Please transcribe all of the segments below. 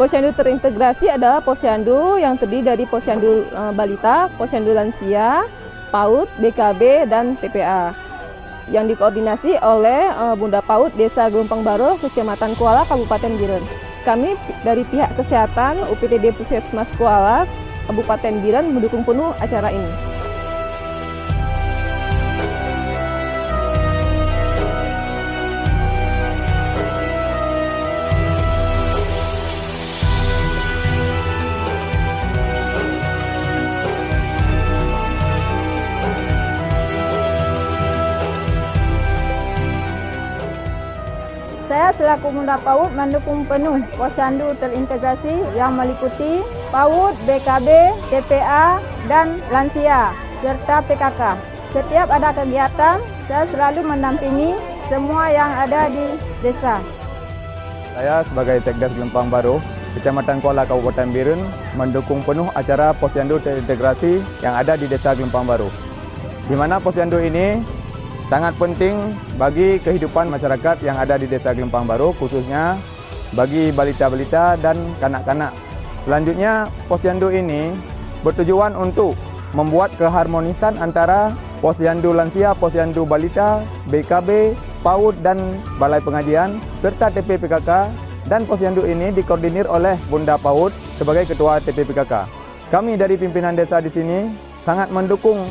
Posyandu terintegrasi adalah posyandu yang terdiri dari posyandu balita, posyandu lansia, PAUD, BKB, dan TPA yang dikoordinasi oleh Bunda PAUD Desa Gelompang Baru, Kecamatan Kuala, Kabupaten Biren. Kami dari pihak kesehatan UPTD Puskesmas Kuala, Kabupaten Biren mendukung penuh acara ini. Saya selaku Bunda PAUD mendukung penuh posyandu terintegrasi yang meliputi PAUD, BKB, TPA, dan lansia, serta PKK. Setiap ada kegiatan, saya selalu mendampingi semua yang ada di desa. Saya sebagai Sekdes Gelompang Baru, Kecamatan Kuala, Kabupaten Biren, mendukung penuh acara posyandu terintegrasi yang ada di Desa Gelompang Baru. Di mana posyandu ini sangat penting bagi kehidupan masyarakat yang ada di Desa Gelompang Baru, khususnya bagi balita-balita dan kanak-kanak. Selanjutnya, posyandu ini bertujuan untuk membuat keharmonisan antara posyandu lansia, posyandu balita, BKB, PAUD, dan Balai Pengajian, serta TP-PKK, dan posyandu ini dikoordinir oleh Bunda PAUD sebagai Ketua TP-PKK. Kami dari pimpinan desa di sini sangat mendukung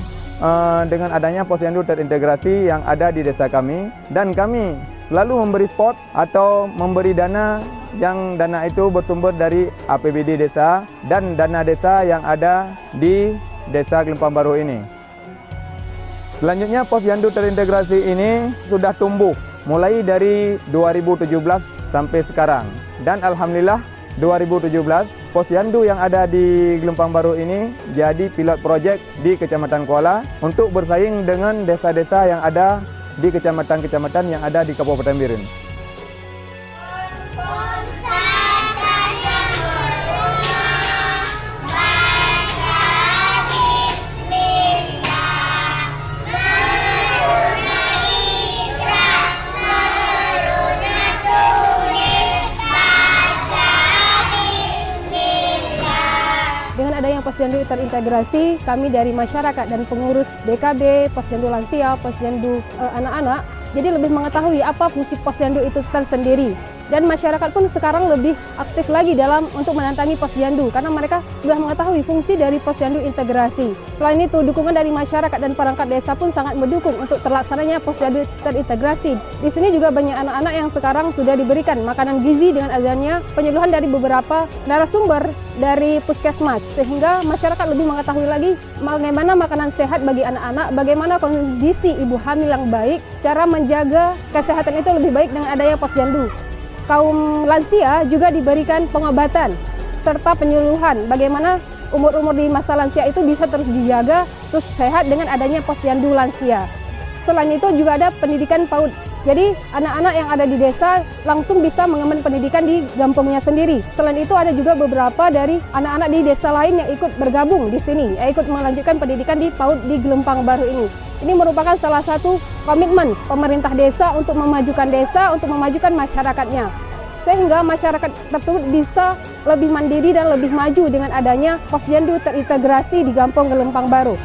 dengan adanya posyandu terintegrasi yang ada di desa kami, dan kami selalu memberi support atau memberi dana yang dana itu bersumber dari APBD desa dan dana desa yang ada di Desa Gelompang Baru ini. Selanjutnya, posyandu terintegrasi ini sudah tumbuh mulai dari 2017 sampai sekarang, dan alhamdulillah 2017 posyandu yang ada di Gelompang Baru ini jadi pilot project di Kecamatan Kuala untuk bersaing dengan desa-desa yang ada di kecamatan-kecamatan yang ada di Kabupaten Biren. Dengan adanya posyandu terintegrasi, kami dari masyarakat dan pengurus BKB, posyandu lansia, posyandu anak-anak, jadi lebih mengetahui apa fungsi posyandu itu tersendiri. Dan masyarakat pun sekarang lebih aktif lagi dalam untuk mendatangi posyandu karena mereka sudah mengetahui fungsi dari posyandu integrasi. Selain itu, dukungan dari masyarakat dan perangkat desa pun sangat mendukung untuk terlaksananya posyandu terintegrasi. Di sini juga banyak anak-anak yang sekarang sudah diberikan makanan gizi dengan adanya penyuluhan dari beberapa narasumber dari puskesmas, sehingga masyarakat lebih mengetahui lagi bagaimana makanan sehat bagi anak-anak, bagaimana kondisi ibu hamil yang baik, cara menjaga kesehatan itu lebih baik dengan adanya posyandu. Kaum lansia juga diberikan pengobatan serta penyuluhan bagaimana umur-umur di masa lansia itu bisa terus dijaga, terus sehat dengan adanya posyandu lansia. Selain itu juga ada pendidikan PAUD. Jadi anak-anak yang ada di desa langsung bisa mengemban pendidikan di kampungnya sendiri. Selain itu ada juga beberapa dari anak-anak di desa lain yang ikut bergabung di sini, ikut melanjutkan pendidikan di PAUD di Gelompang Baru ini. Ini merupakan salah satu komitmen pemerintah desa untuk memajukan desa, untuk memajukan masyarakatnya. Sehingga masyarakat tersebut bisa lebih mandiri dan lebih maju dengan adanya posyandu terintegrasi di Kampung Gelompang Baru.